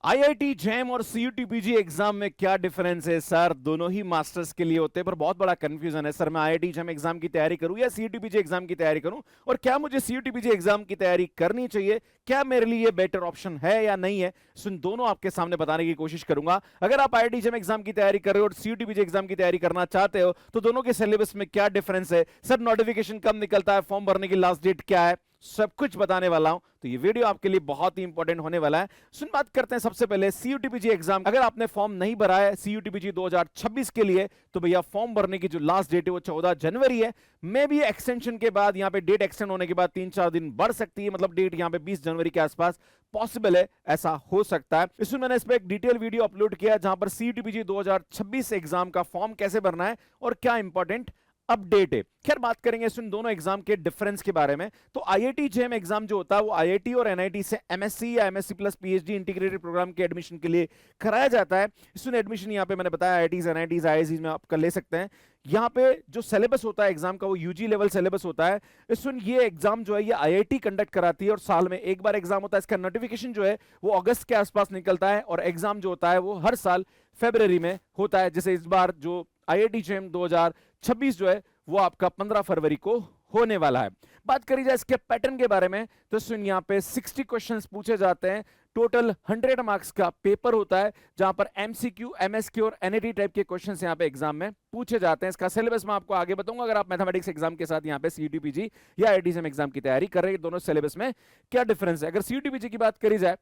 IIT jam और CUT PG exam में क्या डिफरेंस है सर? दोनों ही मास्टर्स के लिए होते हैं, पर बहुत बड़ा कंफ्यूजन है सर। मैं आईआईटी जैम एग्जाम की तैयारी करूं या सीयूटी पीजी एग्जाम की तैयारी करूं, और क्या मुझे सीयूटी पीजी एग्जाम की तैयारी करनी चाहिए? क्या मेरे लिए बेटर ऑप्शन है या नहीं है? सुन, दोनों आपके सामने बताने की कोशिश करूंगा। अगर आप आईआईटी जैम एग्जाम की तैयारी कर रहे हो और सीयूटी पीजी एग्जाम की तैयारी करना चाहते हो, तो दोनों के सिलेबस में क्या डिफरेंस है सर, नोटिफिकेशन कब निकलता है, फॉर्म भरने की लास्ट डेट क्या है, सब कुछ बताने वाला हूं। तो ये वीडियो आपके लिए बहुत ही इंपॉर्टेंट होने वाला है। सुन, बात करते हैं सबसे पहले सीयूटीपीजी एग्जाम। अगर आपने फॉर्म नहीं भरा है सीयूटीपीजी 2026 के लिए, तो भैया फॉर्म भरने की जो लास्ट डेट है वो 14 जनवरी है। मे भी एक्सटेंशन के बाद, यहां पे डेट एक्सटेंड होने के बाद 3-4 दिन बढ़ सकती है, मतलब डेट यहां पे 20 जनवरी के आसपास पॉसिबल है, ऐसा हो सकता है। इसमें मैंने इस पर एक डिटेल वीडियो अपलोड किया है जहां पर सीयूटीपीजी 2026 एग्जाम का फॉर्म कैसे भरना है और क्या इंपॉर्टेंट अपडेट है। खैर, बात करेंगे सुन दोनों एग्जाम के डिफरेंस के बारे में। तो आईआईटी जेम एग्जाम जो होता है वो आईआईटी और एनआईटी से एमएससी या MSc plus PhD integrated program के एडमिशन के लिए कराया जाता है। सुन, एडमिशन यहाँ पे मैंने बताया आईआईटीज एनआईटीज आईआईसीज में आप कर ले सकते हैं। यहाँ पे जो सिलेबस होता है एग्जाम का वो यूजी लेवल सिलेबस होता है। सुन, ये एग्जाम जो है ये आईआईटी कंडक्ट कराती है और साल में एक बार एग्जाम होता है। इसका नोटिफिकेशन जो है वो अगस्त के आसपास निकलता है और एग्जाम जो होता है वो हर साल फरवरी में होता है। जैसे इस बार जो आईआईटी जेम 2026 जो है वो आपका 15 फरवरी को होने वाला है। बात करी जाए इसके पैटर्न के बारे में, तो सुन, यहाँ पे 60 क्वेश्चंस पूछे जाते हैं। टोटल 100 मार्क्स का पेपर होता है जहां पर एमसीक्यू, एमएसक्यू और एनईटी टाइप के क्वेश्चंस यहाँ पे एग्जाम में पूछे जाते हैं। इसका सिलेबस मैं आपको आगे बताऊंगा अगर आप मैथमेटिक्स एग्जाम के साथ यहाँ पे सीयूटीपीजी या आईआईटी एग्जाम की तैयारी कर रहे हैं, दोनों सिलेबस में क्या डिफरेंस है। अगर सीयूटीपीजी की बात करी जाए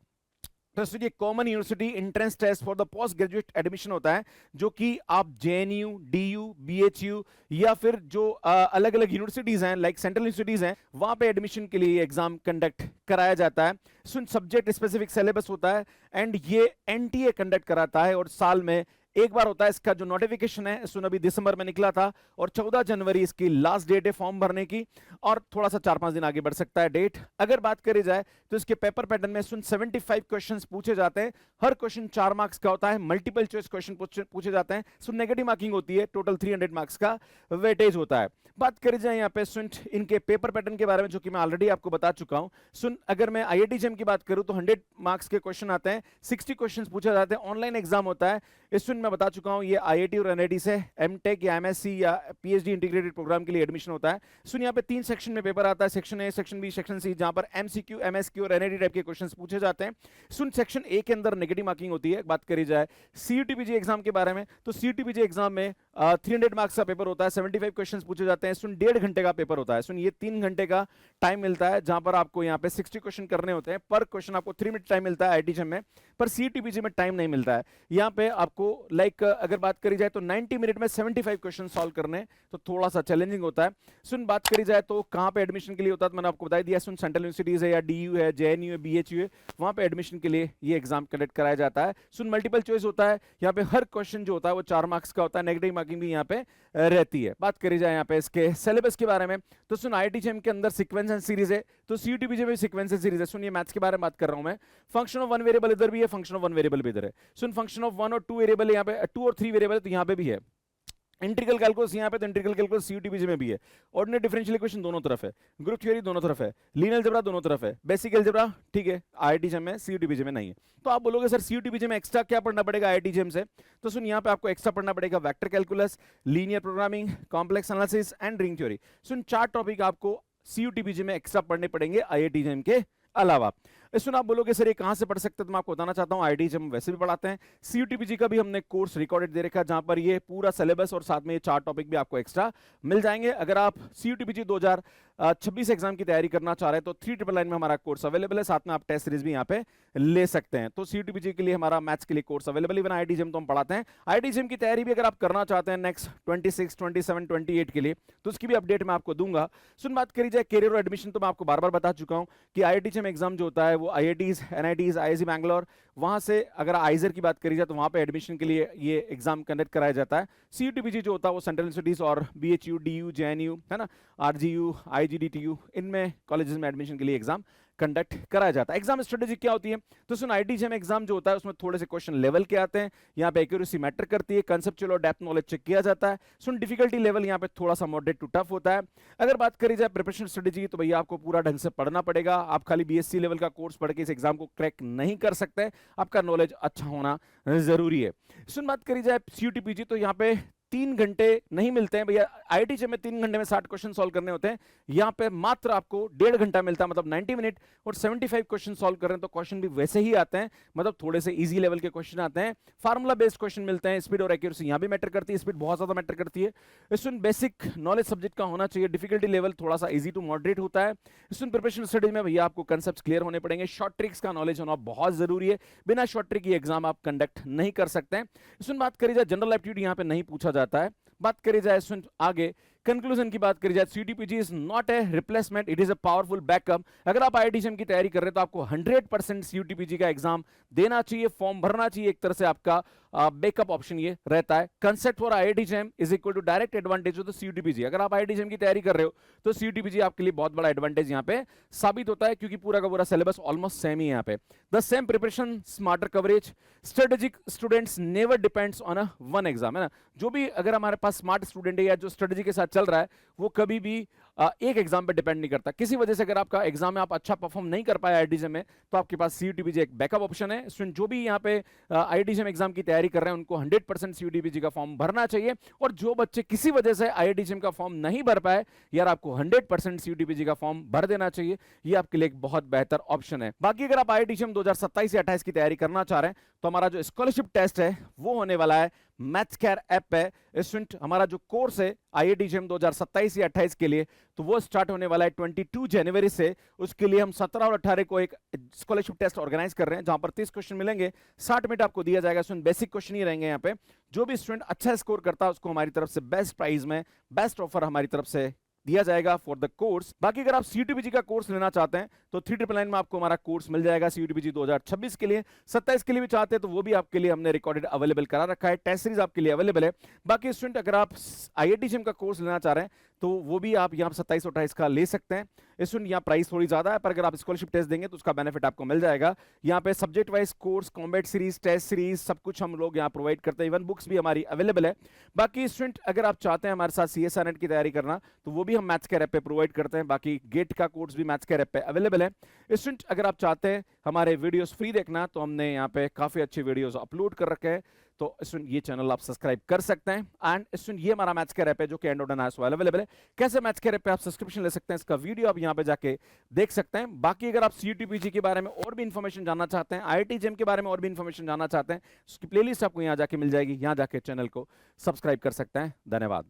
तो ये common university entrance test for the post graduate admission होता है, जो कि आप जेएनयू, डीयू, बीएचयू या फिर जो अलग अलग यूनिवर्सिटीज हैं, लाइक सेंट्रल यूनिवर्सिटीज हैं, वहां पे एडमिशन के लिए एग्जाम कंडक्ट कराया जाता है। सुन, सब्जेक्ट स्पेसिफिक सिलेबस होता है एंड ये एनटीए कंडक्ट कराता है और साल में एक बार होता है। इसका जो नोटिफिकेशन है सुन अभी दिसंबर में निकला था और 14 जनवरी इसकी लास्ट डेट है फॉर्म भरने की, और थोड़ा सा 4-5 दिन आगे बढ़ सकता है डेट। अगर बात करी जाए तो इसके पेपर पैटर्न में सुन 75 क्वेश्चंस पूछे जाते हैं। हर क्वेश्चन 4 मार्क्स का होता है। मल्टीपल चॉइस क्वेश्चन पूछे जाते हैं। सुन, नेगेटिव मार्किंग होती है। टोटल 300 मार्क्स का वेटेज होता है। बात करी जाए यहाँ पे सुन इनके पेपर पैटर्न के बारे में, जो कि मैं ऑलरेडी आपको बता चुका हूं। सुन, अगर मैं आईआईटी जेम की बात करूं तो 100 मार्क्स के क्वेश्चन आते हैं, 60 क्वेश्चन पूछे जाते हैं, ऑनलाइन एग्जाम होता है। इस सुन मैं बता चुका हूं ये आईआईटी और एनआईटी से एमटेक या एमएससी या पीएचडी इंटीग्रेटेड प्रोग्राम के लिए एडमिशन होता है। सुन, यहाँ पे 3 सेक्शन में पेपर आता है, section A, section B, section C, जहां पर एमसीक्यू, एमएसक्यू और एनआईटी टाइप के क्वेश्चंस पूछे जाते हैं। सुन, सेक्शन ए के अंदर नेगेटिव मार्किंग होती है। बात करी जाए सीयूटीपीजी एग्जाम के बारे में, तो सीयूटीपीजी एग्जाम में 300 मार्क्स का पेपर होता है, 75 क्वेश्चन पूछे जाते हैं। सुन, 1.5 घंटे का पेपर होता है। सुन, ये 3 घंटे का टाइम मिलता है जहां पर आपको यहाँ पे 60 क्वेश्चन करने होते हैं। पर क्वेश्चन आपको 3 मिनट टाइम मिलता है आईआईटी जेम में, पर सीयूटीपीजी में टाइम नहीं मिलता है। यहाँ पे आपको लाइक अगर बात करी जाए तो 90 मिनट में 75 क्वेश्चन सॉल्व करने, तो थोड़ा सा चैलेंजिंग होता है। सुन, बात करी जाए तो कहां पे एडमिशन के लिए होता है, तो मैंने आपको बता दिया। सुन, सेंट्रल यूनिवर्सिटीज है या डीयू है, जेएनयू है, बीएचयू है, वहां पे एडमिशन के लिए ये एग्जाम कंडक्ट कराया जाता है। सुन, मल्टीपल चॉइस होता है। यहाँ पे हर क्वेश्चन जो होता है वो 4 मार्क्स का होता है। नेगेटिव मार्किंग भी यहाँ पे रहती है। बात करी जाए यहाँ पे इसके सिलेबस के बारे में, तो सुन, आईआईटी जेम के अंदर सीक्वेंस एंड सीरीज है, तो सीयूटीपीजी में सीक्वेंस एंड सीरीज है। सुन, ये मैथ्स के बारे में बात कर रहा हूं मैं। फंक्शन ऑफ 1 वेरिएबल इधर भी है, फंक्शन ऑफ 1 वेरिएबल भी इधर है। सुन, फंक्शन ऑफ 1 और 2 वेरिएबल यहाँ पे, 2 और 3 वेरिएबल तो यहाँ पे भी है। इंटीग्रल कैलकुलस यहाँ पे, तो इंटीग्रल कैलकुलस सीयूटीपीजी में भी है। ऑर्डिनरी डिफरेंशियल इक्वेशन दोनों तरफ है, ग्रुप थ्योरी दोनों तरफ है, लीनियर अलजेब्रा दोनों तरफ है, बेसिक अलजेब्रा ठीक है आईआईटी जेम में, सीयूटीपीजी में नहीं है। तो आप बोलोगे सर सीयूटीपीजी में एक्स्ट्रा क्या पढ़ना पड़ेगा आईआईटी जेम से, तो सुन, यहाँ पे आपको एक्स्ट्रा पढ़ना पड़ेगा vector calculus, linear programming, complex analysis and ring theory. Soon, 4 topic आपको सीयूटीपीजी में एक्स्ट्रा पढ़ने पड़ेंगे आईआईटी जेम के अलावा। सुन, आप बोलोगे सर ये कहां से पढ़ सकते हैं, तो मैं आपको बताना चाहता हूं आईआईटी जेम वैसे भी पढ़ाते हैं। सीयूटीपीजी का भी हमने कोर्स रिकॉर्डेड दे रखा है जहां पर ये पूरा सिलेबस और साथ में ये 4 टॉपिक भी आपको एक्स्ट्रा मिल जाएंगे। अगर आप सीयूटीपीजी 2026 एग्जाम की तैयारी करना चाह रहे हैं तो 3999 में हमारा कोर्स अवेलेबल है, साथ में आप टेस्ट सीरीज भी यहाँ पे ले सकते हैं। तो सीयूटीपीजी के लिए हमारा मैथ्स के लिए course available, even IIT JAM तो हम पढ़ाते हैं। आईआईटी जेम की तैयारी भी अगर आप करना चाहते हैं नेक्स्ट 26, 27, 28 के लिए, तो उसकी भी अपडेट मैं आपको दूंगा। सुन, बात करी जाए करियर और एडमिशन, तो मैं आपको बार बार बता चुका हूं कि आईआईटी जेम एग्जाम जो होता है वो आईआईटीज, एनआईटीज, आईआईसी बैंगलोर, वहां से अगर आइजर की बात करी जाए तो वहां पे एडमिशन के लिए ये एग्जाम कंडक्ट कराया जाता है। सीयूटीपीजी जो होता है वो सेंट्रल यूनिवर्सिटीज और बीएचयू, डीयू, जेएनयू है ना, आरजीयू, आईजीडीटीयू, इनमें कॉलेजेस में एडमिशन के लिए एग्जाम कंडक्ट कराया जाता है। एग्जाम स्ट्रेटेजी क्या होती है? तो सुन, आईआईटी एग्जाम जो होता है उसमें थोड़े से क्वेश्चन लेवल के आते हैं, यहाँ पे एक्यूरेसी मैटर करती है, कंसेप्चुअल और डेप्थ नॉलेज चेक किया जाता है। सुन, डिफिकल्टी लेवल यहाँ पे थोड़ा सा मॉडरेट टू टफ होता है। अगर बात करी जाए प्रिपरेशन स्ट्रेटेजी, तो भैया आपको पूरा ढंग से पढ़ना पड़ेगा। आप खाली बीएससी लेवल का कोर्स पढ़ के इस एग्जाम को क्रैक नहीं कर सकते, आपका नॉलेज अच्छा होना जरूरी है। सुन, बात करी जाए सीयूटीपीजी, तो यहाँ पे 3 घंटे नहीं मिलते हैं भैया। आईआईटी में 3 घंटे में 60 क्वेश्चन सॉल्व करने होते हैं, यहाँ पे मात्र आपको 1.5 घंटा मिलता है, मतलब 90 मिनट, और 75 क्वेश्चन सॉल्व कर रहे हैं तो क्वेश्चन भी वैसे ही आते हैं, मतलब थोड़े से इजी लेवल के क्वेश्चन आते हैं। फार्मूला बेस्ड क्वेश्चन मिलते हैं, स्पीड और एक्यूरेसी यहाँ भी मैटर करती है, स्पीड बहुत ज्यादा मैटर करती है। इसमें बेसिक नॉलेज सब्जेक्ट का होना चाहिए, डिफिकल्टी लेवल थोड़ा सा इजी टू मॉडरेट होता है। इसमें प्रिपरेशन स्टडी में भैया आपको कंसेप्ट क्लियर होने पड़ेंगे, शॉर्ट ट्रिक्स का नॉलेज होना बहुत जरूरी है, बिना शॉर्ट ट्रिक की एग्जाम आप कंडक्ट नहीं कर सकते हैं। इसमें बात करी जाए जनरल एप्टीट्यूड यहाँ पे नहीं पूछा जाता है। बात करी जाए आगे कंक्लूजन की बात करी जाए, CUET PG is not a replacement, it is a powerful backup. अगर आप आईआईटी की तैयारी कर रहे हैं तो आपको 100% सीयूटीपीजी का एग्जाम देना चाहिए, फॉर्म भरना चाहिए, एक तरह से आपका बैकअप ऑप्शन ये रहता है। Concept for IIT JAM is equal to direct advantage of the CUET PG. अगर आप आईआईटी जेम की तैयारी कर रहे हो तो सीयूटीपीजी आपके लिए बहुत बड़ा एडवांटेज यहाँ पे साबित होता है, क्योंकि पूरा का पूरा सिलेबस ऑलमोस्ट सेम ही है यहाँ पे। The same preparation, smarter coverage, strategic students never depends on a one exam, है ना। जो भी अगर हमारे पास स्मार्ट स्टूडेंट है या जो स्ट्रेटेजी के साथ चल रहा है, वो कभी भी एक एग्जाम पे डिपेंड नहीं करता। किसी वजह से अगर आपका एग्जाम में आप अच्छा परफॉर्म नहीं कर पाए आईआईटी में, तो आपके पास सीयूटीपीजी एक बैकअप ऑप्शन है। स्टूडेंट जो भी यहाँ पे आईआईटी एग्जाम की तैयारी कर रहे हैं उनको 100% सीयूटीपीजी का फॉर्म भरना चाहिए। और जो बच्चे किसी वजह से आईआईटी का फॉर्म नहीं भर पाए, यार आपको 100% सीयूटीपीजी का फॉर्म भर देना चाहिए, ये आपके लिए एक बहुत बेहतर ऑप्शन है। बाकी अगर आप आईआईटी 2027 या 28 की तैयारी करना चाह रहे हैं तो हमारा जो स्कॉलरशिप टेस्ट है वो होने वाला है मैथ्सकेयर ऐप पे। स्टूडेंट हमारा जो कोर्स है आईआईटी 2027 या 28 के लिए, तो वो स्टार्ट होने वाला है 22 जनवरी से। उसके लिए हम 17 और 18 को एक स्कॉलरशिप टेस्ट ऑर्गेनाइज कर रहे हैं, जहां पर 30 क्वेश्चन मिलेंगे, 60 मिनट आपको दिया जाएगा। स्टूडेंट बेसिक क्वेश्चन ही रहेंगे यहाँ पे। जो भी स्टूडेंट अच्छा स्कोर करता है उसको हमारी तरफ से बेस्ट प्राइस में बेस्ट ऑफर हमारी तरफ से दिया जाएगा फॉर द कोर्स। बाकी अगर आप सीयूटीपीजी का कोर्स लेना चाहते हैं तो 3999 में आपको हमारा कोर्स मिल जाएगा सीयूटीपीजी 2026 के लिए। 27 के लिए भी चाहते हैं तो वो भी आपके लिए हमने रिकॉर्डेड अवेलेबल करा रखा है, टेस्ट सीरीज आपके लिए अवेलेबल है। बाकी स्टूडेंट अगर आप आईआईटी का कोर्स लेना चाह रहे हैं तो वो भी आप यहाँ 27 और 28 का ले सकते हैं। स्टूडेंट यहाँ प्राइस थोड़ी ज्यादा है, पर अगर आप स्कॉलरशिप टेस्ट देंगे तो उसका बेनिफिट आपको मिल जाएगा। यहाँ पे subject wise course, combat series, test series सब कुछ हम लोग यहाँ प्रोवाइड करते हैं, इवन बुक्स भी हमारी अवेलेबल है। बाकी स्टूडेंट अगर आप चाहते हैं हमारे साथ सीएसआर नेट की तैयारी करना तो वो भी हम मैथ्सकेयर ऐप पे प्रोवाइड करते हैं। बाकी गेट का कोर्स भी मैथ्सकेयर ऐप पे अवेलेबल है। स्टूडेंट अगर आप चाहते हैं हमारे वीडियोस फ्री देखना तो हमने यहाँ पे काफी अच्छे वीडियोस अपलोड कर रखे हैं, तो स्टूडेंट ये चैनल आप सब्सक्राइब कर सकते हैं। एंड स्टूडेंट ये हमारा मैथ्सकेयर ऐप है जो कि एंड्रॉइड एंड आईओएस अवेलेबल है। कैसे मैथ्सकेयर ऐप पे आप सब्सक्रिप्शन ले सकते हैं, इसका वीडियो आप यहाँ पे जाके देख सकते हैं। बाकी अगर आप सीयूटीपीजी के बारे में और भी इंफॉर्मेशन जानना चाहते हैं, आईआईटी जेम के बारे में और भी इंफॉर्मेशन जानना चाहते हैं, उसकी प्लेलिस्ट आपको यहाँ जाके मिल जाएगी, यहाँ जाके चैनल को सब्सक्राइब कर सकते हैं। धन्यवाद।